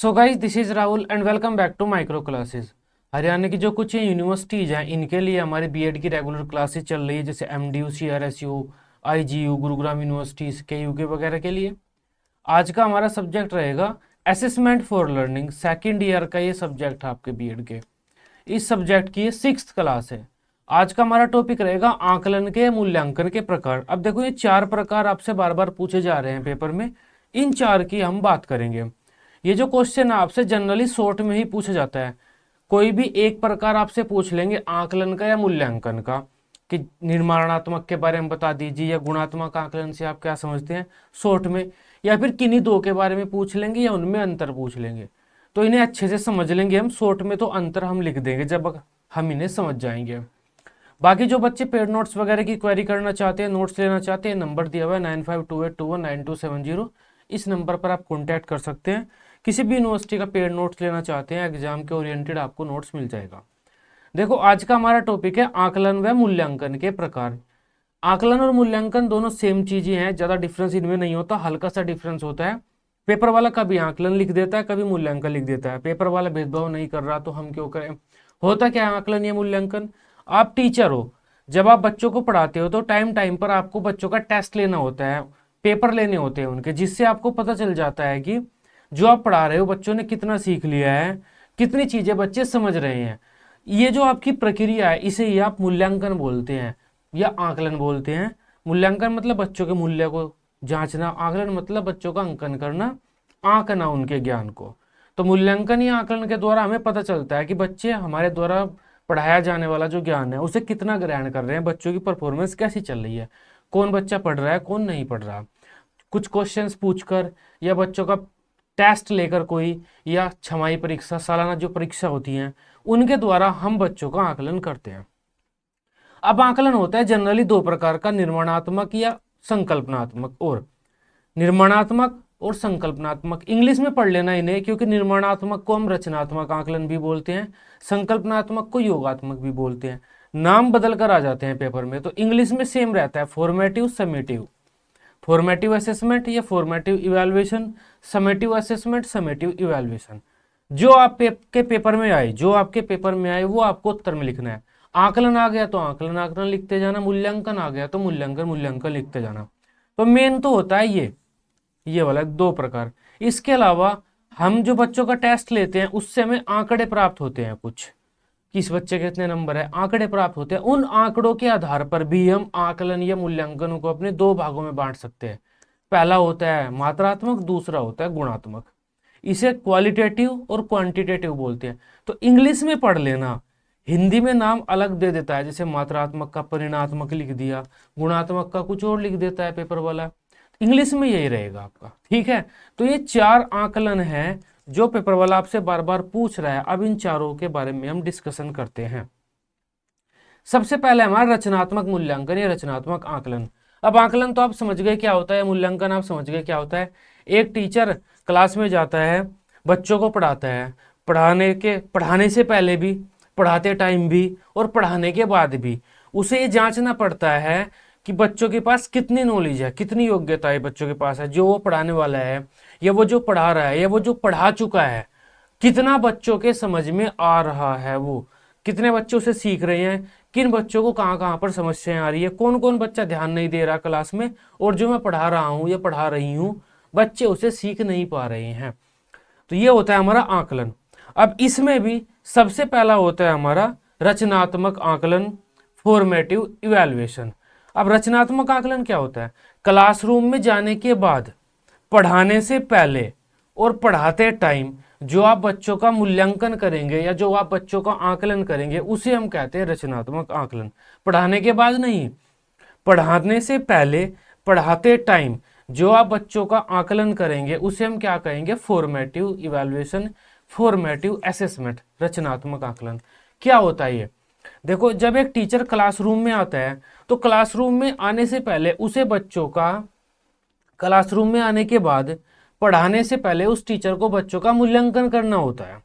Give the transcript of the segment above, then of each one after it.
So guys this is Rahul and welcome back to Micro Classes. Haryana की जो कुछ universities हैं इनके लिए हमारी बीएड की रेगुलर क्लासेस चल रही है, जैसे MDU, CRSU, IGU, Gurugram universities के यूके वगैरह के लिए। आज का हमारा सब्जेक्ट रहेगा assessment for learning. Second year का ये सब्जेक्ट है आपके बीएड के। इस सब्जेक्ट की ये 6th क्लास है। आज का हमारा टॉपिक रहेगा आकलन के मूल्यांकन के प्रकार। अब देखो, ये 4 प्रकार आपसे बार बार पूछे जा रहे हैं पेपर में, इन 4 की हम बात करेंगे। ये जो क्वेश्चन है आपसे जनरली शॉर्ट में ही पूछा जाता है। कोई भी एक प्रकार आपसे पूछ लेंगे आकलन का या मूल्यांकन का, कि निर्माणात्मक के बारे में बता दीजिए या गुणात्मक आकलन से आप क्या समझते हैं शॉर्ट में, या फिर किन्हीं दो के बारे में पूछ लेंगे या उनमें अंतर पूछ लेंगे। तो इन्हें अच्छे से समझ लेंगे हम शॉर्ट में, तो अंतर हम लिख देंगे जब हम इन्हें समझ जाएंगे। बाकी जो बच्चे पेड नोट्स वगैरह की क्वेरी करना चाहते हैं, नोट्स लेना चाहते हैं, नंबर दिया हुआ है 9528219270। इस नंबर पर आप कॉन्टैक्ट कर सकते हैं। किसी भी यूनिवर्सिटी का पेड नोट्स लेना चाहते हैं, एग्जाम के ओरिएंटेड आपको नोट्स मिल जाएगा। देखो, आज का हमारा टॉपिक है आकलन व मूल्यांकन के प्रकार। आकलन और मूल्यांकन दोनों सेम चीजें हैं, ज्यादा डिफरेंस इनमें नहीं होता, हल्का सा डिफरेंस होता है। पेपर वाला कभी आकलन लिख देता है, कभी मूल्यांकन लिख देता है। पेपर वाला भेदभाव नहीं कर रहा तो हम क्यों करें। होता क्या है आकलन या मूल्यांकन, आप टीचर हो, जब आप बच्चों को पढ़ाते हो तो टाइम टाइम पर आपको बच्चों का टेस्ट लेना होता है, पेपर लेने होते हैं उनके, जिससे आपको पता चल जाता है कि जो आप पढ़ा रहे हो बच्चों ने कितना सीख लिया है, कितनी चीजें बच्चे समझ रहे हैं। ये जो आपकी प्रक्रिया है इसे ही आप मूल्यांकन बोलते हैं या आकलन बोलते हैं। मूल्यांकन मतलब बच्चों के मूल्य को जांचना, आकलन मतलब बच्चों का अंकन करना, आंकना उनके ज्ञान को। तो मूल्यांकन या आकलन के द्वारा हमें पता चलता है कि बच्चे हमारे द्वारा पढ़ाया जाने वाला जो ज्ञान है उसे कितना ग्रहण कर रहे हैं, बच्चों की परफॉर्मेंस कैसी चल रही है, कौन बच्चा पढ़ रहा है कौन नहीं पढ़ रहा। कुछ क्वेश्चंस पूछकर या बच्चों का टेस्ट लेकर कोई, या छमाही परीक्षा, सालाना जो परीक्षा होती हैं उनके द्वारा हम बच्चों का आकलन करते हैं। अब आकलन होता है जनरली 2 प्रकार का, निर्माणात्मक या संकल्पनात्मक। और निर्माणात्मक और संकल्पनात्मक इंग्लिश में पढ़ लेना इन्हें, क्योंकि निर्माणात्मक को हम रचनात्मक आकलन भी बोलते हैं, संकल्पनात्मक को योगात्मक भी बोलते हैं। नाम बदल कर आ जाते हैं पेपर में, तो इंग्लिश में सेम रहता है, फॉर्मेटिव समेटिव, फॉर्मेटिव असेसमेंट या formative evaluation, summative assessment, summative evaluation. जो आपके पेपर में आए, जो आपके पेपर में आए वो आपको उत्तर में लिखना है। आकलन आ गया तो आकलन आकलन लिखते जाना, मूल्यांकन आ गया तो मूल्यांकन मूल्यांकन लिखते जाना। तो मेन तो होता है ये वाला 2 प्रकार। इसके अलावा हम जो बच्चों का टेस्ट लेते हैं उससे हमें आंकड़े प्राप्त होते हैं, कुछ किस बच्चे के कितने नंबर है, आंकड़े प्राप्त होते हैं। उन आंकड़ों के आधार पर भी हम आकलन या मूल्यांकन को अपने 2 भागों में बांट सकते हैं। पहला होता है मात्रात्मक, दूसरा होता है गुणात्मक। इसे क्वालिटेटिव और क्वांटिटेटिव बोलते हैं। तो इंग्लिश में पढ़ लेना, हिंदी में नाम अलग दे देता है, जैसे मात्रात्मक का परिणात्मक लिख दिया, गुणात्मक का कुछ और लिख देता है पेपर वाला। इंग्लिश में यही रहेगा आपका, ठीक है। तो ये 4 आकलन है जो पेपर वाला आपसे बार बार पूछ रहा है। अब इन चारों के बारे में हम डिस्कशन करते हैं। सबसे पहले हमारा रचनात्मक मूल्यांकन या रचनात्मक आकलन। अब आकलन तो आप समझ गए क्या होता है, मूल्यांकन आप समझ गए क्या होता है। एक टीचर क्लास में जाता है, बच्चों को पढ़ाता है, पढ़ाने से पहले भी, पढ़ाते टाइम भी और पढ़ाने के बाद भी उसे ये जांचना पड़ता है कि बच्चों के पास कितनी नॉलेज है, कितनी योग्यता है बच्चों के पास है, जो वो पढ़ाने वाला है या वो जो पढ़ा रहा है या वो जो पढ़ा चुका है, कितना बच्चों के समझ में आ रहा है, वो कितने बच्चों से सीख रहे हैं, किन बच्चों को कहाँ कहाँ पर समस्याएं आ रही है, कौन कौन बच्चा ध्यान नहीं दे रहा क्लास में, और जो मैं पढ़ा रहा हूँ या पढ़ा रही हूँ बच्चे उसे सीख नहीं पा रहे हैं। तो ये होता है हमारा आकलन। अब इसमें भी सबसे पहला होता है हमारा रचनात्मक आकलन, फॉर्मेटिव इवैल्यूएशन। अब रचनात्मक आकलन क्या होता है, क्लासरूम में जाने के बाद, पढ़ाने से पहले और पढ़ाते टाइम जो आप बच्चों का मूल्यांकन करेंगे या जो आप बच्चों का आकलन करेंगे उसे हम कहते हैं रचनात्मक आकलन। पढ़ाने के बाद नहीं, पढ़ाने से पहले, पढ़ाते टाइम जो आप बच्चों का आकलन करेंगे उसे हम क्या कहेंगे, फॉर्मेटिव इवैल्यूएशन, फॉर्मेटिव असेसमेंट, रचनात्मक आकलन। क्या होता है ये, देखो, जब एक टीचर क्लासरूम में आता है तो क्लासरूम में आने से पहले उसे बच्चों का, क्लासरूम में आने के बाद, पढ़ाने से पहले उस टीचर को बच्चों का मूल्यांकन करना होता है।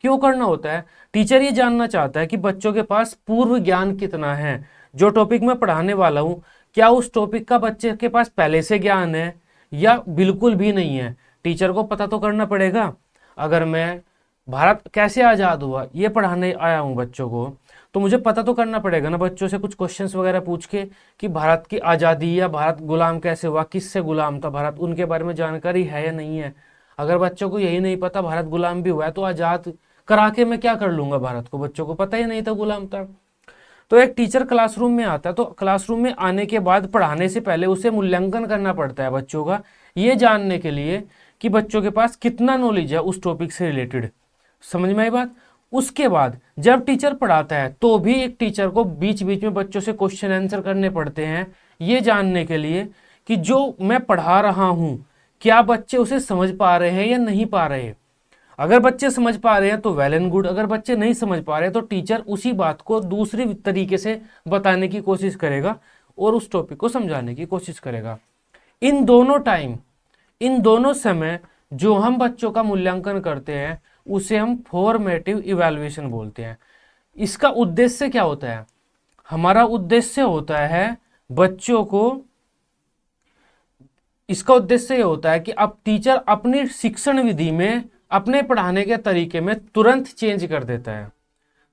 क्यों करना होता है, टीचर ये जानना चाहता है कि बच्चों के पास पूर्व ज्ञान कितना है, जो टॉपिक मैं पढ़ाने वाला हूँ क्या उस टॉपिक का बच्चे के पास पहले से ज्ञान है या बिल्कुल भी नहीं है। टीचर को पता तो करना पड़ेगा। अगर मैं भारत कैसे आज़ाद हुआ ये पढ़ाने आया हूँ बच्चों को, तो मुझे पता तो करना पड़ेगा ना बच्चों से कुछ क्वेश्चंस वगैरह पूछ के कि भारत की आज़ादी या भारत गुलाम कैसे हुआ, किससे गुलाम था भारत, उनके बारे में जानकारी है या नहीं है। अगर बच्चों को यही नहीं पता भारत गुलाम भी हुआ है तो आज़ाद करा के मैं क्या कर लूँगा भारत को, बच्चों को पता ही नहीं था गुलाम था। तो एक टीचर क्लासरूम में आता है तो क्लासरूम में आने के बाद पढ़ाने से पहले उसे मूल्यांकन करना पड़ता है बच्चों का, ये जानने के लिए कि बच्चों के पास कितना नॉलेज है उस टॉपिक से रिलेटेड। समझ में आई बात। उसके बाद जब टीचर पढ़ाता है तो भी एक टीचर को बीच बीच में बच्चों से क्वेश्चन आंसर करने पड़ते हैं, ये जानने के लिए कि जो मैं पढ़ा रहा हूं क्या बच्चे उसे समझ पा रहे हैं या नहीं पा रहे हैं। अगर बच्चे समझ पा रहे हैं तो वेल एंड गुड, अगर बच्चे नहीं समझ पा रहे तो टीचर उसी बात को दूसरी तरीके से बताने की कोशिश करेगा और उस टॉपिक को समझाने की कोशिश करेगा। इन दोनों समय जो हम बच्चों का मूल्यांकन करते हैं उसे हम फॉर्मेटिव इवैल्यूएशन बोलते हैं। इसका उद्देश्य क्या होता है? हमारा उद्देश्य होता है बच्चों को, इसका उद्देश्य ये होता है कि अब टीचर अपनी शिक्षण विधि में, अपने पढ़ाने के तरीके में तुरंत चेंज कर देता है।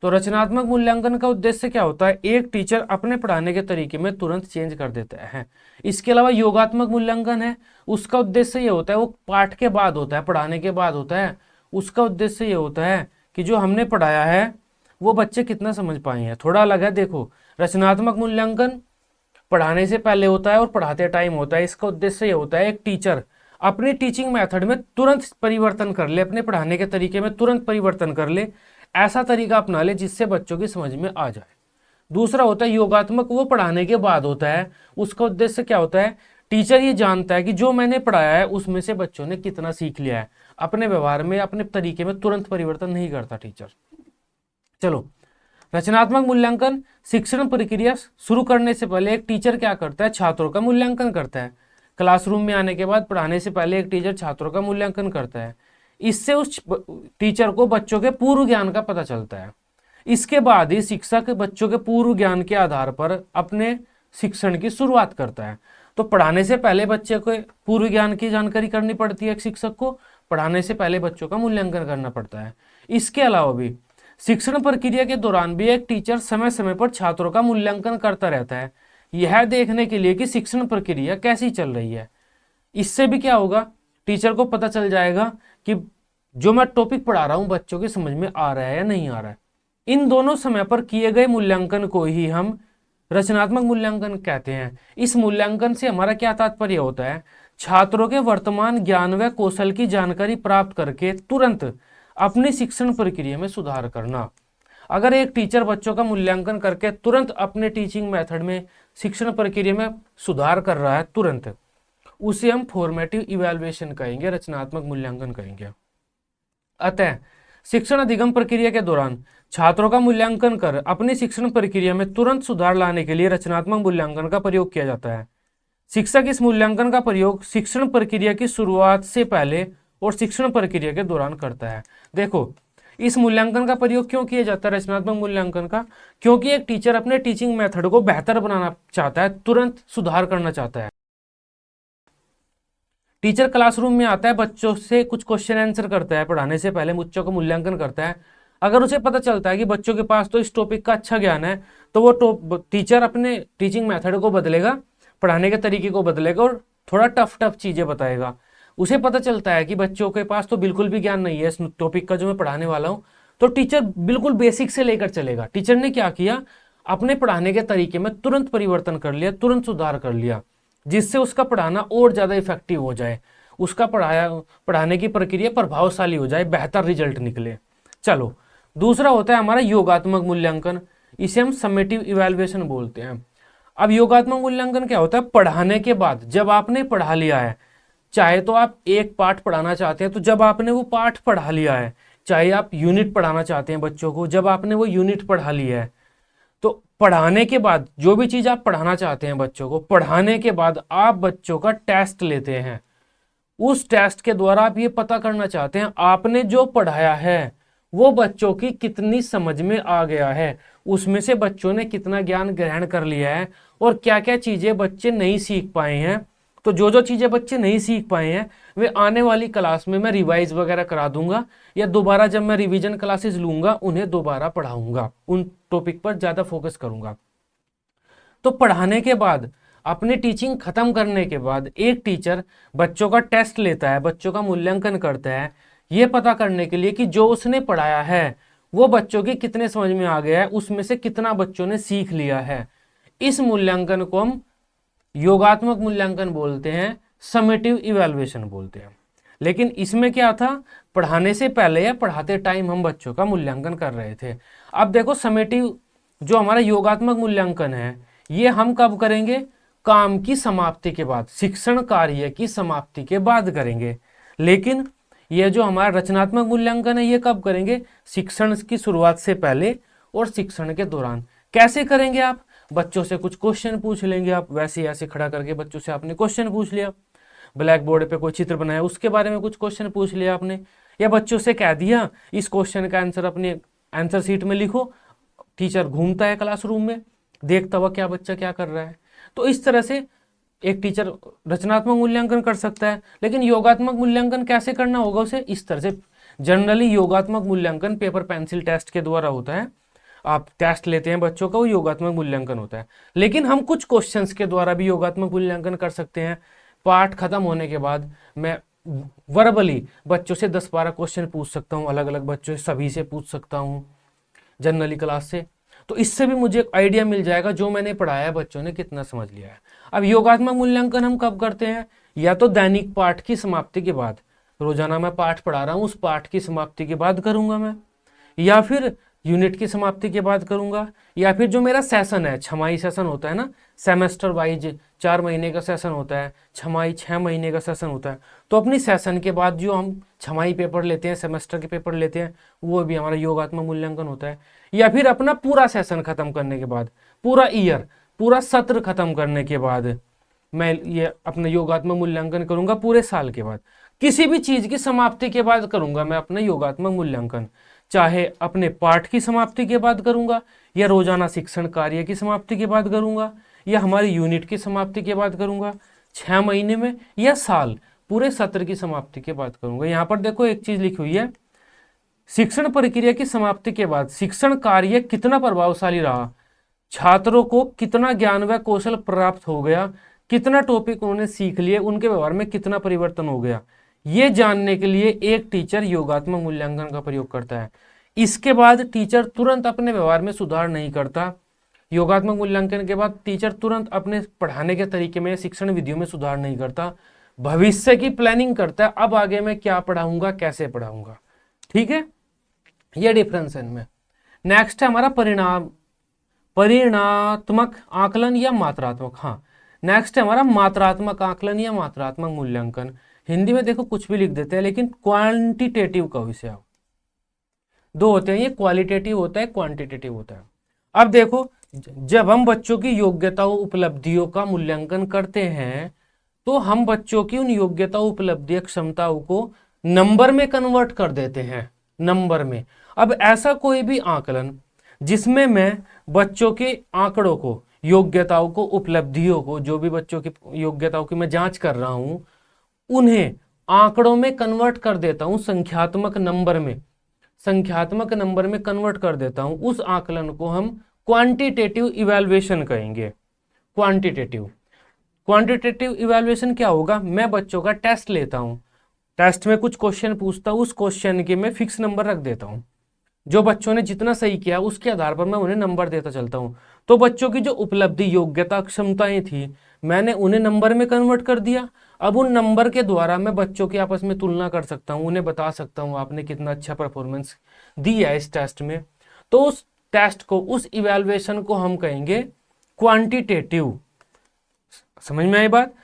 तो रचनात्मक मूल्यांकन का उद्देश्य क्या होता है? एक टीचर अपने पढ़ाने के तरीके में तुरंत चेंज कर देता है। इसके अलावा योगात्मक मूल्यांकन है, उसका उद्देश्य ये होता है, वो पाठ के बाद होता है, पढ़ाने के बाद होता है। उसका उद्देश्य ये होता है कि जो हमने पढ़ाया है वो बच्चे कितना समझ पाए हैं। थोड़ा अलग है। देखो, रचनात्मक मूल्यांकन पढ़ाने से पहले होता है और पढ़ाते टाइम होता है। इसका उद्देश्य ये होता है एक टीचर अपनी टीचिंग मेथड में तुरंत परिवर्तन कर ले, अपने पढ़ाने के तरीके में तुरंत परिवर्तन कर ले, ऐसा तरीका अपना ले जिससे बच्चों की समझ में आ जाए। दूसरा होता है योगात्मक, वो पढ़ाने के बाद होता है। उसका उद्देश्य क्या होता है? टीचर ये जानता है कि जो मैंने पढ़ाया है उसमें से बच्चों ने कितना सीख लिया है। अपने व्यवहार में, अपने तरीके में तुरंत परिवर्तन नहीं करता टीचर। चलो, रचनात्मक मूल्यांकन, शिक्षण प्रक्रिया शुरू करने से पहले एक टीचर क्या करता है? छात्रों का मूल्यांकन करता है। क्लासरूम में आने के बाद पढ़ाने से पहले एक टीचर छात्रों का मूल्यांकन करता है। इससे उस टीचर को बच्चों के पूर्व ज्ञान का पता चलता है। इसके बाद ही शिक्षक बच्चों के पूर्व ज्ञान के आधार पर अपने शिक्षण की शुरुआत करता है। तो पढ़ाने से पहले बच्चे को पूर्व ज्ञान की जानकारी करनी पड़ती है, एक शिक्षक को पढ़ाने से पहले बच्चों का मूल्यांकन करना पड़ता है। इसके अलावा भी शिक्षण प्रक्रिया के दौरान भी एक टीचर समय समय पर छात्रों का मूल्यांकन करता रहता है, यह देखने के लिए कि शिक्षण प्रक्रिया कैसी चल रही है। इससे भी क्या होगा? टीचर को पता चल जाएगा कि जो मैं टॉपिक पढ़ा रहा हूं बच्चों की समझ में आ रहा है या नहीं आ रहा है। इन दोनों समय पर किए गए मूल्यांकन को ही हम रचनात्मक मूल्यांकन कहते हैं। इस मूल्यांकन से हमारा क्या तात्पर्य होता है? छात्रों के वर्तमान ज्ञान व कौशल की जानकारी प्राप्त करके तुरंत अपनी शिक्षण प्रक्रिया में सुधार करना। अगर एक टीचर बच्चों का मूल्यांकन करके तुरंत अपने टीचिंग मेथड में, शिक्षण प्रक्रिया में सुधार कर रहा है तुरंत, उसे हम फॉर्मेटिव इवैल्यूएशन कहेंगे, रचनात्मक मूल्यांकन कहेंगे। अतः शिक्षण अधिगम प्रक्रिया के दौरान छात्रों का मूल्यांकन कर अपनी शिक्षण प्रक्रिया में तुरंत सुधार लाने के लिए रचनात्मक मूल्यांकन का प्रयोग किया जाता है। शिक्षक इस मूल्यांकन का प्रयोग शिक्षण प्रक्रिया की शुरुआत से पहले और शिक्षण प्रक्रिया के दौरान करता है। देखो, इस मूल्यांकन का प्रयोग क्यों किया जाता है रचनात्मक मूल्यांकन का? क्योंकि एक टीचर अपने टीचिंग मेथड को बेहतर बनाना चाहता है, तुरंत सुधार करना चाहता है। टीचर क्लासरूम में आता है, बच्चों से कुछ क्वेश्चन आंसर करता है, पढ़ाने से पहले बच्चों का मूल्यांकन करता है। अगर उसे पता चलता है कि बच्चों के पास तो इस टॉपिक का अच्छा ज्ञान है, तो वो टीचर अपने टीचिंग मेथड को बदलेगा, पढ़ाने के तरीके को बदलेगा और थोड़ा टफ चीजें बताएगा। उसे पता चलता है कि बच्चों के पास तो बिल्कुल भी ज्ञान नहीं है इस टॉपिक का जो मैं पढ़ाने वाला हूं, तो टीचर बिल्कुल बेसिक से लेकर चलेगा। टीचर ने क्या किया? अपने पढ़ाने के तरीके में तुरंत परिवर्तन कर लिया, तुरंत सुधार कर लिया, जिससे उसका पढ़ाना और ज्यादा इफेक्टिव हो जाए, उसका पढ़ाने की प्रक्रिया प्रभावशाली हो जाए, बेहतर रिजल्ट निकले। चलो, दूसरा होता है हमारा योगात्मक मूल्यांकन, इसे हम समेटिव इवैल्यूएशन बोलते हैं। अब योगात्मक मूल्यांकन क्या होता है? पढ़ाने के बाद जब आपने पढ़ा लिया है, चाहे तो आप एक पाठ पढ़ाना चाहते हैं तो जब आपने वो पाठ पढ़ा लिया है, चाहे आप यूनिट पढ़ाना चाहते हैं बच्चों को, जब आपने वो यूनिट पढ़ा लिया है, तो पढ़ाने के बाद जो भी चीज आप पढ़ाना चाहते हैं बच्चों को, पढ़ाने के बाद आप बच्चों का टेस्ट लेते हैं। उस टेस्ट के द्वारा आप ये पता करना चाहते हैं आपने जो पढ़ाया है वो बच्चों की कितनी समझ में आ गया है, उसमें से बच्चों ने कितना ज्ञान ग्रहण कर लिया है और क्या क्या चीजें बच्चे नहीं सीख पाए हैं, तो जो जो चीज़ें बच्चे नहीं सीख पाए हैं वे आने वाली क्लास में मैं रिवाइज वगैरह करा दूंगा, या दोबारा जब मैं रिवीजन क्लासेस लूंगा उन्हें दोबारा पढ़ाऊंगा, उन टॉपिक पर ज़्यादा फोकस करूंगा। तो पढ़ाने के बाद, अपनी टीचिंग खत्म करने के बाद एक टीचर बच्चों का टेस्ट लेता है, बच्चों का मूल्यांकन करता है, ये पता करने के लिए कि जो उसने पढ़ाया है वो बच्चों के कितने समझ में आ गया है, उसमें से कितना बच्चों ने सीख लिया है। इस मूल्यांकन को हम योगात्मक मूल्यांकन बोलते हैं, समेटिव इवैल्यूएशन बोलते हैं। लेकिन इसमें क्या था, पढ़ाने से पहले या पढ़ाते टाइम हम बच्चों का मूल्यांकन कर रहे थे। अब देखो समेटिव जो हमारा योगात्मक मूल्यांकन है ये हम कब करेंगे, काम की समाप्ति के बाद, शिक्षण कार्य की समाप्ति के बाद करेंगे। लेकिन ये जो हमारा रचनात्मक मूल्यांकन है ये कब करेंगे, शिक्षण की शुरुआत से पहले और शिक्षण के दौरान। कैसे करेंगे आप, बच्चों से कुछ क्वेश्चन पूछ लेंगे आप, वैसे ऐसे खड़ा करके बच्चों से आपने क्वेश्चन पूछ लिया, ब्लैक बोर्ड पे कोई चित्र बनाया उसके बारे में कुछ क्वेश्चन पूछ लिया आपने, या बच्चों से कह दिया इस क्वेश्चन का आंसर अपने आंसर शीट में लिखो। टीचर घूमता है क्लासरूम में, देखता हुआ क्या बच्चा क्या कर रहा है। तो इस तरह से एक टीचर रचनात्मक मूल्यांकन कर सकता है। लेकिन योगात्मक मूल्यांकन कैसे करना होगा उसे, इस तरह से। जनरली योगात्मक मूल्यांकन पेपर पेंसिल टेस्ट के द्वारा होता है, आप टेस्ट लेते हैं बच्चों का, वो योगात्मक मूल्यांकन होता है। लेकिन हम कुछ क्वेश्चंस के द्वारा भी योगात्मक मूल्यांकन कर सकते हैं। पाठ खत्म होने के बाद मैं वर्बली बच्चों से 10-12 क्वेश्चन पूछ सकता हूँ, अलग अलग बच्चों से, सभी से पूछ सकता हूँ जनरली क्लास से। तो इससे भी मुझे एक आइडिया मिल जाएगा जो मैंने पढ़ाया है बच्चों ने कितना समझ लिया है। अब योगात्मक मूल्यांकन हम कब करते हैं, या तो दैनिक पाठ की समाप्ति के बाद, रोजाना मैं पाठ पढ़ा रहा हूँ उस पाठ की समाप्ति के बाद करूंगा मैं, या फिर यूनिट की समाप्ति के बाद करूंगा, या फिर जो मेरा सेशन है, छमाही सेशन होता है ना, सेमेस्टर वाइज 4 महीने का सेशन होता है, छमाही 6 महीने का सेशन होता है। तो अपनी सेशन के बाद जो हम छमाही पेपर लेते हैं, सेमेस्टर के पेपर लेते हैं, वो भी हमारा योगात्मक मूल्यांकन होता है। या फिर अपना पूरा सेशन खत्म करने के बाद, पूरा ईयर, पूरा सत्र खत्म करने के बाद मैं ये अपना योगात्मक मूल्यांकन करूंगा। पूरे साल के बाद, किसी भी चीज की समाप्ति के बाद करूंगा मैं अपना योगात्मक मूल्यांकन, चाहे अपने पाठ की समाप्ति के बाद करूंगा, या रोजाना शिक्षण कार्य की समाप्ति के बाद करूंगा, या हमारी यूनिट की समाप्ति के बाद करूंगा, 6 महीने में, या साल पूरे सत्र की समाप्ति के बाद करूंगा। यहाँ पर देखो एक चीज लिखी हुई है, शिक्षण प्रक्रिया की समाप्ति के बाद शिक्षण कार्य कितना प्रभावशाली रहा, छात्रों को कितना ज्ञान व कौशल प्राप्त हो गया, कितना टॉपिक उन्होंने सीख लिए, उनके व्यवहार में कितना परिवर्तन हो गया, ये जानने के लिए एक टीचर योगात्मक मूल्यांकन का प्रयोग करता है। इसके बाद टीचर तुरंत अपने व्यवहार में सुधार नहीं करता। योगात्मक मूल्यांकन के बाद टीचर तुरंत अपने पढ़ाने के तरीके में, शिक्षण विधियों में सुधार नहीं करता, भविष्य की प्लानिंग करता है, अब आगे मैं क्या पढ़ाऊंगा, कैसे पढ़ाऊंगा। ठीक है, ये डिफरेंस है इनमें। नेक्स्ट है हमारा परिणात्मक आकलन या मात्रात्मक। हाँ, नेक्स्ट है हमारा मात्रात्मक आकलन या मात्रात्मक मूल्यांकन। हिंदी में देखो कुछ भी लिख देते हैं, लेकिन क्वांटिटेटिव का विषय आप दो होते हैं, ये क्वालिटेटिव होता है, क्वांटिटेटिव होता है। अब देखो, जब हम बच्चों की योग्यताओं उपलब्धियों का मूल्यांकन करते हैं तो हम बच्चों की उन योग्यताओं उपलब्धि क्षमताओं को नंबर में कन्वर्ट कर देते हैं, नंबर में। अब ऐसा कोई भी आकलन जिसमें मैं बच्चों के आंकड़ों को, योग्यताओं को, उपलब्धियों को, जो भी बच्चों की योग्यताओं की मैं जांच कर रहा हूं, उन्हें आंकड़ों में कन्वर्ट कर देता हूं, संख्यात्मक नंबर में कन्वर्ट कर देता हूं, उस आकलन को हम क्वांटिटेटिव इवैल्यूएशन कहेंगे। क्वांटिटेटिव इवैल्यूएशन क्या होगा, मैं बच्चों का टेस्ट लेता हूं, टेस्ट में कुछ क्वेश्चन पूछता हूं, उस क्वेश्चन के मैं फिक्स नंबर रख देता हूं, जो बच्चों ने जितना सही किया उसके आधार पर मैं उन्हें नंबर देता चलता हूं। तो बच्चों की जो उपलब्धि, योग्यता, क्षमताएं थी, मैंने उन्हें नंबर में कन्वर्ट कर दिया। अब उन नंबर के द्वारा मैं बच्चों की आपस में तुलना कर सकता हूं, उन्हें बता सकता हूं आपने कितना अच्छा परफॉर्मेंस दी है इस टेस्ट में। तो उस टेस्ट को, उस इवैल्यूएशन को हम कहेंगे क्वांटिटेटिव। समझ में आई बात।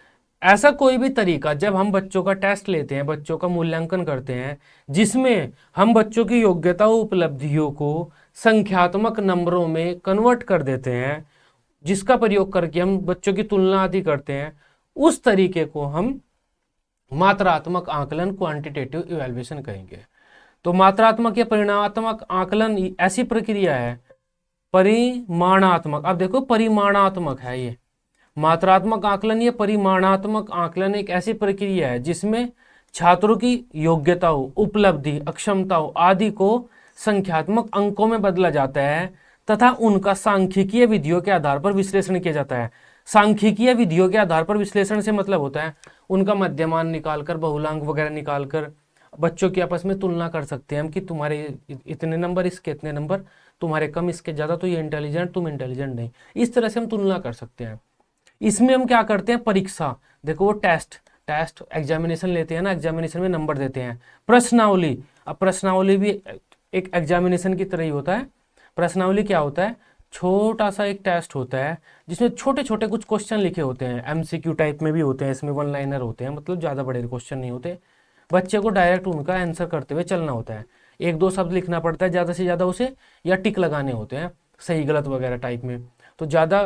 ऐसा कोई भी तरीका जब हम बच्चों का टेस्ट लेते हैं, बच्चों का मूल्यांकन करते हैं, जिसमें हम बच्चों की योग्यताओं, उपलब्धियों को संख्यात्मक नंबरों में कन्वर्ट कर देते हैं, जिसका प्रयोग करके हम बच्चों की तुलना आदि करते हैं, उस तरीके को हम मात्रात्मक आकलन, क्वांटिटेटिव इवैल्यूएशन कहेंगे। तो मात्रात्मक या परिमाणात्मक आकलन ऐसी प्रक्रिया है, परिमाणात्मक, अब देखो परिमाणात्मक है ये, मात्रात्मक आकलन या परिमाणात्मक आकलन एक ऐसी प्रक्रिया है जिसमें छात्रों की योग्यताओं, उपलब्धि, अक्षमताओं आदि को संख्यात्मक अंकों में बदला जाता है तथा उनका सांख्यिकीय विधियों के आधार पर विश्लेषण किया जाता है। सांख्यिकीय विधियों के आधार पर विश्लेषण से मतलब होता है उनका मध्यमान निकालकर, बहुलांक वगैरह निकालकर बच्चों की आपस में तुलना कर सकते हैं हम कि तुम्हारे इतने नंबर, इसके इतने नंबर, तुम्हारे कम इसके ज़्यादा, तो ये इंटेलिजेंट, तुम इंटेलिजेंट नहीं। इस तरह से हम तुलना कर सकते हैं। इसमें हम क्या करते हैं, परीक्षा, देखो वो टेस्ट एग्जामिनेशन लेते हैं ना, एग्जामिनेशन में नंबर देते हैं। प्रश्नावली, अब प्रश्नावली भी एक एग्जामिनेशन की तरह ही होता है। प्रश्नावली क्या होता है, छोटा सा एक टेस्ट होता है जिसमें छोटे छोटे कुछ क्वेश्चन लिखे होते हैं, एमसीक्यू टाइप में भी होते हैं, इसमें वन लाइनर होते हैं, मतलब ज़्यादा बड़े क्वेश्चन नहीं होते। बच्चे को डायरेक्ट उनका आंसर करते हुए चलना होता है। एक दो शब्द लिखना पड़ता है ज़्यादा से ज़्यादा उसे, या टिक लगाने होते हैं सही गलत वगैरह टाइप में। तो ज़्यादा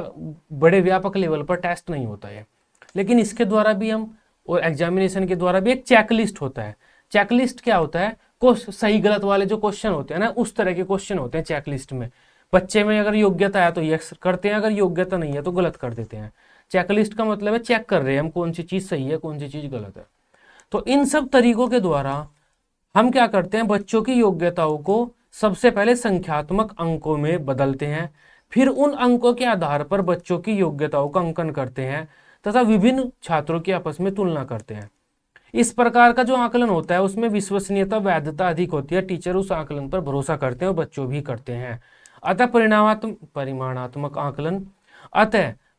बड़े व्यापक लेवल पर टेस्ट नहीं होता है। लेकिन इसके द्वारा भी हम, और एग्जामिनेशन के द्वारा भी एक चेकलिस्ट होता है। चेकलिस्ट क्या होता है, सही गलत वाले जो क्वेश्चन होते हैं ना, उस तरह के क्वेश्चन होते हैं चेकलिस्ट में। बच्चे में अगर योग्यता है तो यस करते हैं, अगर योग्यता नहीं है तो गलत कर देते हैं। चेकलिस्ट का मतलब है चेक कर रहे हैं हम कौन सी चीज़ सही है, कौन सी चीज़ गलत है। तो इन सब तरीकों के द्वारा हम क्या करते हैं, बच्चों की योग्यताओं को सबसे पहले संख्यात्मक अंकों में बदलते हैं, फिर उन अंकों के आधार पर बच्चों की योग्यताओं का अंकन करते हैं तथा विभिन्न छात्रों की आपस में तुलना करते हैं। इस प्रकार का जो आकलन होता है उसमें विश्वसनीयता, वैधता अधिक होती है। टीचर उस आकलन पर भरोसा करते हैं और बच्चों भी करते हैं। अतः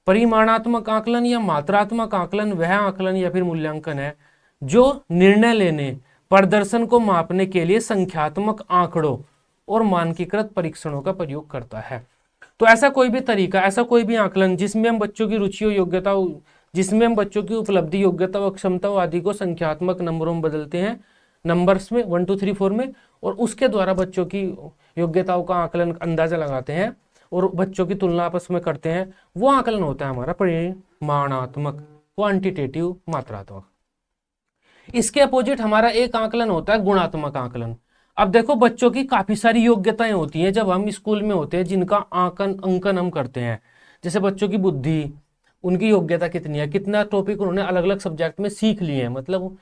परिमाणात्मक आकलन या मात्रात्मक आकलन वह आकलन या फिर मूल्यांकन है जो निर्णय लेने, प्रदर्शन को मापने के लिए संख्यात्मक आंकड़ों और मानकीकृत परीक्षणों का प्रयोग करता है। तो ऐसा कोई भी तरीका, ऐसा कोई भी आकलन जिसमें हम बच्चों की रुचि और योग्यता, जिसमें हम बच्चों की उपलब्धि, योग्यता व क्षमता आदि को संख्यात्मक नंबरों में बदलते हैं, नंबर्स में 1 2 3 4 में, और उसके द्वारा बच्चों की योग्यताओं का आकलन, अंदाजा लगाते हैं और बच्चों की तुलना आपस में करते हैं, वो आकलन होता है हमारा परिमाणात्मक, क्वांटिटेटिव, मात्रात्मक। इसके अपोजिट हमारा एक आकलन होता है गुणात्मक आकलन। अब देखो बच्चों की काफी सारी योग्यताएं होती हैं जब हम स्कूल में होते हैं, जिनका अंकन हम करते हैं। जैसे बच्चों की बुद्धि, उनकी योग्यता कितनी है, कितना टॉपिक उन्होंने अलग अलग सब्जेक्ट में सीख लिए हैं, मतलब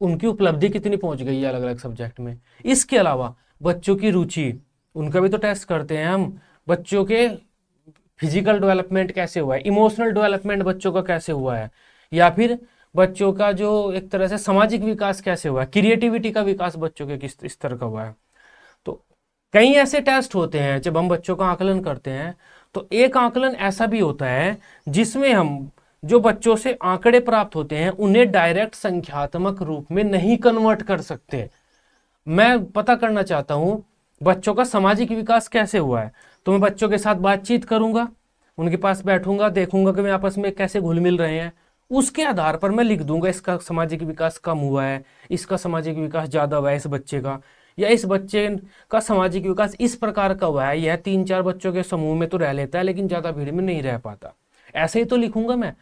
उनकी उपलब्धि कितनी पहुंच गई है अलग अलग सब्जेक्ट में। इसके अलावा बच्चों की रुचि, उनका भी तो टेस्ट करते हैं हम। बच्चों के फिजिकल डेवलपमेंट कैसे हुआ है, इमोशनल डेवलपमेंट बच्चों का कैसे हुआ है, या फिर बच्चों का जो एक तरह से सामाजिक विकास कैसे हुआ है, क्रिएटिविटी का विकास बच्चों के किस इस तरह का हुआ है। तो कई ऐसे टेस्ट होते हैं जब हम बच्चों का आकलन करते हैं। तो एक आकलन ऐसा भी होता है जिसमें हम जो बच्चों से आंकड़े प्राप्त होते हैं उन्हें डायरेक्ट संख्यात्मक रूप में नहीं कन्वर्ट कर सकते। मैं पता करना चाहता हूं बच्चों का सामाजिक विकास कैसे हुआ है, तो मैं बच्चों के साथ बातचीत करूंगा, उनके पास बैठूंगा, देखूंगा कि वे आपस में कैसे घुल मिल रहे हैं। उसके आधार पर मैं लिख दूंगा इसका सामाजिक विकास कम हुआ है, इसका सामाजिक विकास ज़्यादा हुआ है इस बच्चे का, या इस बच्चे का सामाजिक विकास इस प्रकार का हुआ है, यह 3-4 बच्चों के समूह में तो रह लेता है लेकिन ज़्यादा भीड़ में नहीं रह पाता। ऐसे ही तो लिखूंगा मैं।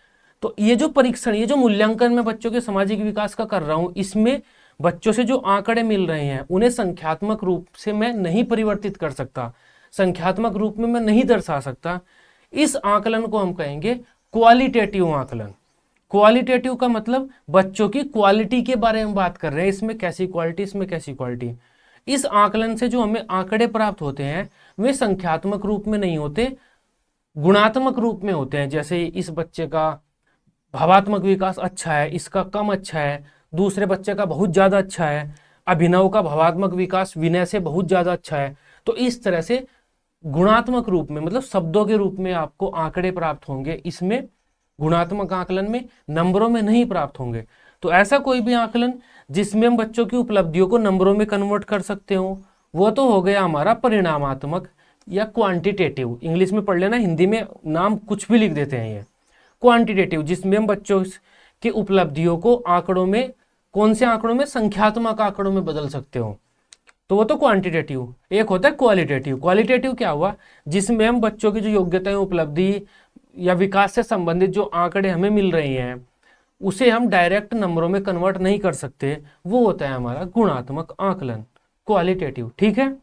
तो ये जो परीक्षण, ये जो मूल्यांकन मैं बच्चों के सामाजिक विकास का कर रहा हूँ, इसमें बच्चों से जो आंकड़े मिल रहे हैं उन्हें संख्यात्मक रूप से मैं नहीं परिवर्तित कर सकता, संख्यात्मक रूप में मैं नहीं दर्शा सकता। इस आकलन को हम कहेंगे क्वालिटेटिव आकलन। क्वालिटेटिव का मतलब बच्चों की क्वालिटी के बारे में बात कर रहे हैं, इसमें कैसी क्वालिटी, इसमें कैसी क्वालिटी। इस आकलन से जो हमें आंकड़े प्राप्त होते हैं वे संख्यात्मक रूप में नहीं होते, गुणात्मक रूप में होते हैं। जैसे इस बच्चे का भावात्मक विकास अच्छा है, इसका कम अच्छा है, दूसरे बच्चे का बहुत ज़्यादा अच्छा है, अभिनव का भावात्मक विकास विनय से बहुत ज़्यादा अच्छा है। तो इस तरह से गुणात्मक रूप में, मतलब शब्दों के रूप में आपको आंकड़े प्राप्त होंगे, इसमें गुणात्मक आकलन में नंबरों में नहीं प्राप्त होंगे। तो ऐसा कोई भी आकलन जिसमें हम बच्चों की उपलब्धियों को नंबरों में कन्वर्ट कर सकते हो, वो तो हो गया हमारा परिणामात्मक या क्वांटिटेटिव। इंग्लिश में पढ़ लेना, हिंदी में नाम कुछ भी लिख देते हैं ये। क्वांटिटेटिव जिसमें हम बच्चों की उपलब्धियों को आंकड़ों में, कौन से आंकड़ों में, संख्यात्मक आंकड़ों में बदल सकते हो, तो वो तो क्वांटिटेटिव। एक होता है क्वालिटेटिव। क्वालिटेटिव क्या हुआ, जिसमें हम बच्चों की जो योग्यताएं, उपलब्धि या विकास से संबंधित जो आंकड़े हमें मिल रही हैं उसे हम डायरेक्ट नंबरों में कन्वर्ट नहीं कर सकते, वो होता है हमारा गुणात्मक आकलन, क्वालिटेटिव। ठीक है।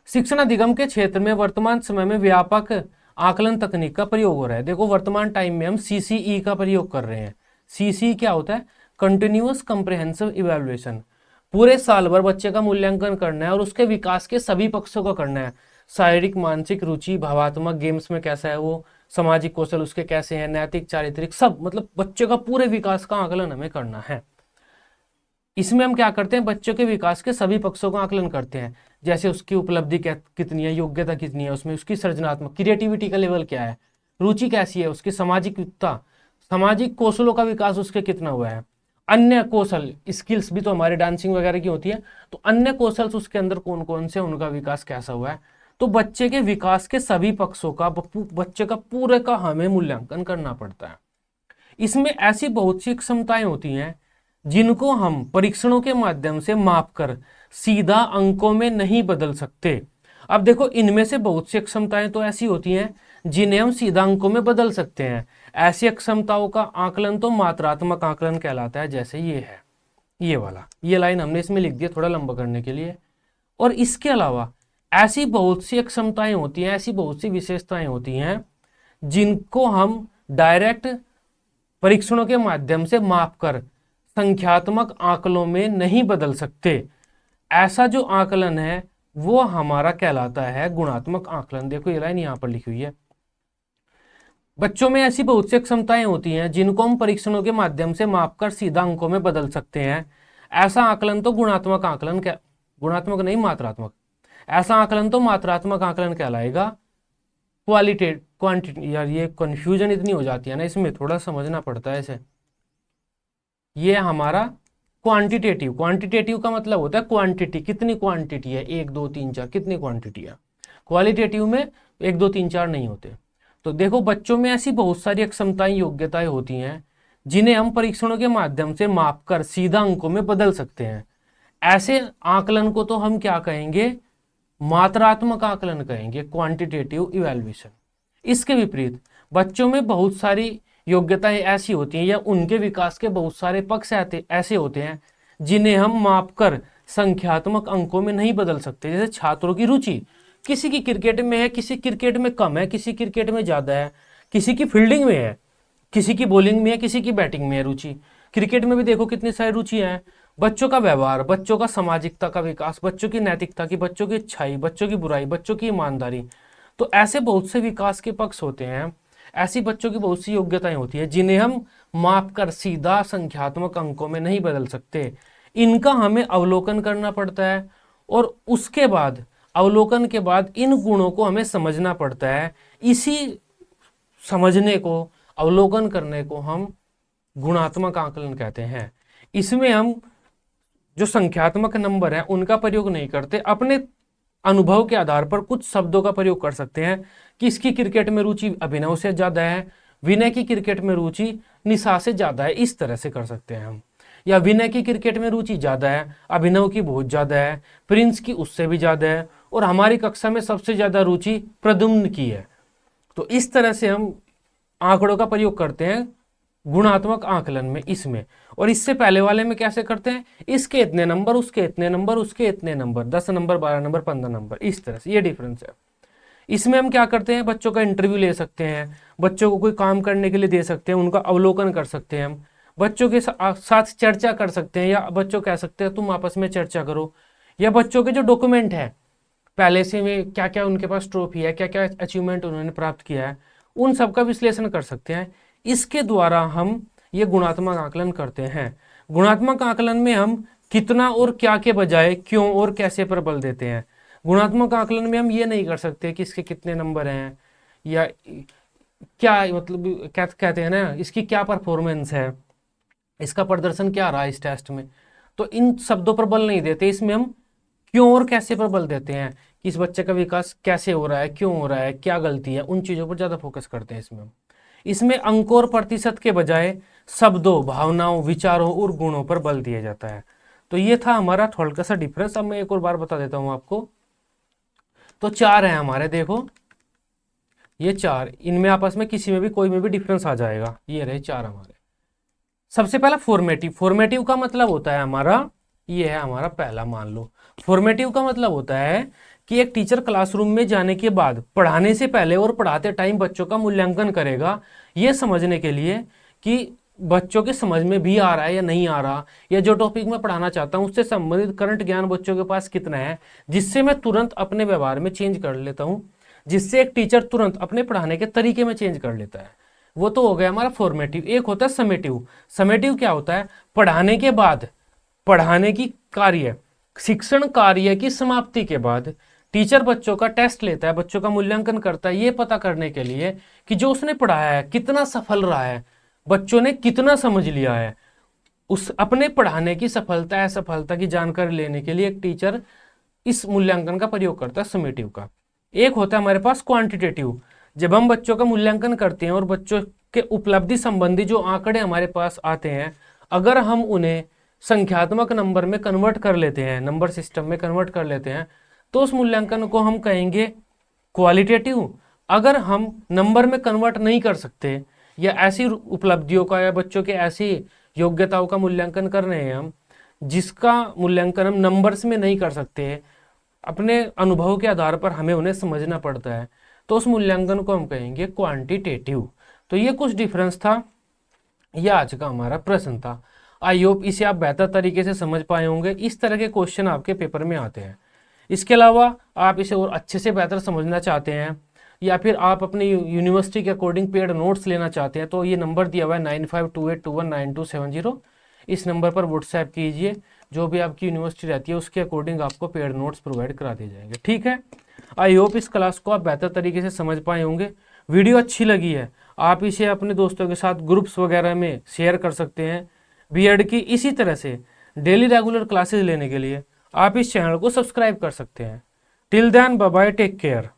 शिक्षण अधिगम के क्षेत्र में वर्तमान समय में व्यापक आकलन तकनीक का प्रयोग हो रहा है। देखो वर्तमान टाइम में हम सीसीई का प्रयोग कर रहे हैं। सीसीई क्या होता है? Continuous comprehensive evaluation. पूरे साल भर बच्चे का मूल्यांकन करना है और उसके विकास के सभी पक्षों का करना है। शारीरिक, मानसिक, रुचि, भावात्मक, गेम्स में कैसा है वो, सामाजिक कौशल उसके कैसे हैं, नैतिक, चारित्रिक, सब, मतलब बच्चे का पूरे विकास का आकलन हमें करना है। इसमें हम क्या करते हैं? बच्चों के विकास के सभी पक्षों का आकलन करते हैं, जैसे उसकी उपलब्धि कितनी है, योग्यता कितनी है, उसमें उसकी सृजनात्मक क्रिएटिविटी का लेवल क्या है, रुचि कैसी है, उसकी सामाजिकता, सामाजिक कौशलों का विकास उसके कितना हुआ है, अन्य कौशल, स्किल्स भी तो हमारे डांसिंग वगैरह की होती है, तो अन्य कौशल उसके अंदर कौन कौन से, उनका विकास कैसा हुआ है। तो बच्चे के विकास के सभी पक्षों का, बच्चे का पूरे का हमें मूल्यांकन करना पड़ता है। इसमें ऐसी बहुत सी क्षमताएं होती हैं जिनको हम परीक्षणों के माध्यम से मापकर सीधा अंकों में नहीं बदल सकते। अब देखो, इनमें से बहुत सी क्षमताएं तो ऐसी होती हैं जिन्हें हम सीधा अंकों में बदल सकते हैं। ऐसी क्षमताओं का आकलन तो मात्रात्मक आकलन कहलाता है, जैसे ये है, ये वाला, ये लाइन हमने इसमें लिख दी थोड़ा लंबा करने के लिए। और इसके अलावा ऐसी बहुत सी क्षमताएं होती हैं, ऐसी बहुत सी विशेषताएं होती हैं जिनको हम डायरेक्ट परीक्षणों के माध्यम से मापकर संख्यात्मक आंकड़ों में नहीं बदल सकते। ऐसा जो आकलन है वो हमारा कहलाता है गुणात्मक आकलन। देखो ये लाइन यहां पर लिखी हुई है। बच्चों में ऐसी बहुत सी क्षमताएं होती हैं जिनको हम परीक्षणों के माध्यम से मापकर सीधा अंकों में बदल सकते हैं। ऐसा आकलन तो गुणात्मक आकलन, गुणात्मक नहीं, मात्रात्मक, ऐसा आकलन तो मात्रात्मक आकलन कहलाएगा। क्वांटिटी, यार ये कंफ्यूजन इतनी हो जाती है ना, इसमें थोड़ा समझना पड़ता है इसे। ये हमारा क्वांटिटेटिव, क्वांटिटेटिव का मतलब होता है क्वांटिटी, कितनी क्वांटिटी है, 1 2 3 4, कितनी क्वांटिटी है। क्वालिटेटिव में 1 2 3 4 नहीं होते। तो देखो बच्चों में ऐसी बहुत सारी क्षमताएं, योग्यताएं होती हैं जिन्हें हम परीक्षणों के माध्यम से मापकर सीधा अंकों में बदल सकते हैं। ऐसे आकलन को तो हम क्या कहेंगे? मात्रात्मक आकलन कहेंगे, क्वांटिटेटिव इवैल्यूएशन। इसके विपरीत बच्चों में बहुत सारी योग्यताएं ऐसी होती हैं या उनके विकास के बहुत सारे पक्ष ऐसे होते हैं जिन्हें हम मापकर संख्यात्मक अंकों में नहीं बदल सकते। जैसे छात्रों की रुचि, किसी की क्रिकेट में है, किसी क्रिकेट में कम है, किसी क्रिकेट में ज्यादा है, किसी की फील्डिंग में है, किसी की बॉलिंग में है, किसी की बैटिंग में है रुचि। क्रिकेट में भी देखो कितनी सारी रुचि है। बच्चों का व्यवहार, बच्चों का सामाजिकता का विकास, बच्चों की नैतिकता की, बच्चों की अच्छाई, बच्चों की बुराई, बच्चों की ईमानदारी, तो ऐसे बहुत से विकास के पक्ष होते हैं। ऐसी बच्चों की बहुत सी योग्यताएं होती है जिन्हें हम मापकर सीधा संख्यात्मक अंकों में नहीं बदल सकते। इनका हमें अवलोकन करना पड़ता है और उसके बाद, अवलोकन के बाद इन गुणों को हमें समझना पड़ता है। इसी समझने को, अवलोकन करने को हम गुणात्मक आकलन कहते हैं। इसमें हम जो संख्यात्मक नंबर है उनका प्रयोग नहीं करते, अपने अनुभव के आधार पर कुछ शब्दों का प्रयोग कर सकते हैं। किसकी क्रिकेट में रुचि अभिनव से ज्यादा है, विनय की क्रिकेट में रुचि निशा से ज्यादा है, इस तरह से कर सकते हैं हम। या विनय की क्रिकेट में रुचि ज्यादा है, अभिनव की बहुत ज्यादा है, प्रिंस की उससे भी ज्यादा है, और हमारी कक्षा में सबसे ज्यादा रुचि प्रद्युम्न की है। तो इस तरह से हम आंकड़ों का प्रयोग करते हैं गुणात्मक आकलन में इसमें। और इससे पहले वाले में कैसे करते हैं? इसके इतने नंबर, उसके इतने नंबर, उसके इतने नंबर, 10 नंबर, 12 नंबर, 15 नंबर, इस तरह से ये डिफरेंस है। इसमें हम क्या करते हैं? बच्चों का इंटरव्यू ले सकते हैं, बच्चों को कोई काम करने के लिए दे सकते हैं, उनका अवलोकन कर सकते हैं, हम बच्चों के साथ चर्चा कर सकते हैं, या बच्चों कह सकते हैं तुम आपस में चर्चा करो, या बच्चों के जो डॉक्यूमेंट है पहले से में क्या क्या उनके पास ट्रॉफी है, क्या क्या अचीवमेंट उन्होंने प्राप्त किया है, उन सब का विश्लेषण कर सकते हैं। इसके द्वारा हम ये गुणात्मक आकलन करते हैं। गुणात्मक आकलन में हम कितना और क्या के बजाय क्यों और कैसे पर बल देते हैं। गुणात्मक आकलन में हम ये नहीं कर सकते कि इसके कितने नंबर हैं, या क्या मतलब क्या कहते हैं ना, इसकी क्या परफॉर्मेंस है, इसका प्रदर्शन क्या रहा इस टेस्ट में, तो इन शब्दों पर बल नहीं देते। इसमें हम क्यों और कैसे पर बल देते हैं कि इस बच्चे का विकास कैसे हो रहा है, क्यों हो रहा है, क्या गलती है, उन चीज़ों पर ज़्यादा फोकस करते हैं इसमें। इसमें अंकों और प्रतिशत के बजाय शब्दों, भावनाओं, विचारों और गुणों पर बल दिया जाता है। तो ये था हमारा थोड़ा सा डिफरेंस। अब मैं एक और बार बता देता हूं आपको। तो 4 है हमारे, देखो ये 4, इनमें आपस में किसी में भी कोई में भी डिफरेंस आ जाएगा। ये रहे 4 हमारे। सबसे पहला फॉर्मेटिव। फॉर्मेटिव का मतलब होता है हमारा, ये है हमारा पहला, मान लो। फॉर्मेटिव का मतलब होता है कि एक टीचर क्लासरूम में जाने के बाद पढ़ाने से पहले और पढ़ाते टाइम बच्चों का मूल्यांकन करेगा, ये समझने के लिए कि बच्चों के समझ में भी आ रहा है या नहीं आ रहा, या जो टॉपिक मैं पढ़ाना चाहता हूँ उससे संबंधित करंट ज्ञान बच्चों के पास कितना है, जिससे मैं तुरंत अपने व्यवहार में चेंज कर लेता हूँ, जिससे एक टीचर तुरंत अपने पढ़ाने के तरीके में चेंज कर लेता है। वो तो हो गया हमारा फॉर्मेटिव। एक होता है समेटिव। समेटिव क्या होता है? पढ़ाने के बाद, पढ़ाने की कार्य, शिक्षण कार्य की समाप्ति के बाद टीचर बच्चों का टेस्ट लेता है, बच्चों का मूल्यांकन करता है, ये पता करने के लिए कि जो उसने पढ़ाया है कितना सफल रहा है, बच्चों ने कितना समझ लिया है। उस अपने पढ़ाने की सफलता असफलता की जानकारी लेने के लिए एक टीचर इस मूल्यांकन का प्रयोग करता है, समेटिव का। एक होता है हमारे पास क्वांटिटेटिव। जब हम बच्चों का मूल्यांकन करते हैं और बच्चों के उपलब्धि संबंधी जो आंकड़े हमारे पास आते हैं, अगर हम उन्हें संख्यात्मक नंबर में कन्वर्ट कर लेते हैं, नंबर सिस्टम में कन्वर्ट कर लेते हैं, तो उस मूल्यांकन को हम कहेंगे क्वालिटेटिव। अगर हम नंबर में कन्वर्ट नहीं कर सकते, या ऐसी उपलब्धियों का या बच्चों के ऐसी योग्यताओं का मूल्यांकन कर रहे हैं हम, जिसका मूल्यांकन हम नंबर्स में नहीं कर सकते, अपने अनुभव के आधार पर हमें उन्हें समझना पड़ता है, तो उस मूल्यांकन को हम कहेंगे क्वांटिटेटिव। तो ये कुछ डिफरेंस था, यह आज का हमारा प्रश्न था। आई होप इसे आप बेहतर तरीके से समझ पाए होंगे। इस तरह के क्वेश्चन आपके पेपर में आते हैं। इसके अलावा आप इसे और अच्छे से बेहतर समझना चाहते हैं, या फिर आप अपनी यूनिवर्सिटी के अकॉर्डिंग पेड नोट्स लेना चाहते हैं, तो ये नंबर दिया हुआ है 9528219270। इस नंबर पर व्हाट्सएप कीजिए, जो भी आपकी यूनिवर्सिटी रहती है उसके अकॉर्डिंग आपको पेड नोट्स प्रोवाइड करा दिए जाएंगे। ठीक है, आई होप इस क्लास को आप बेहतर तरीके से समझ पाए होंगे। वीडियो अच्छी लगी है, आप इसे अपने दोस्तों के साथ ग्रुप्स वगैरह में शेयर कर सकते हैं। बीएड की इसी तरह से डेली रेगुलर क्लासेस लेने के लिए आप इस चैनल को सब्सक्राइब कर सकते हैं। Till then bye bye, take care.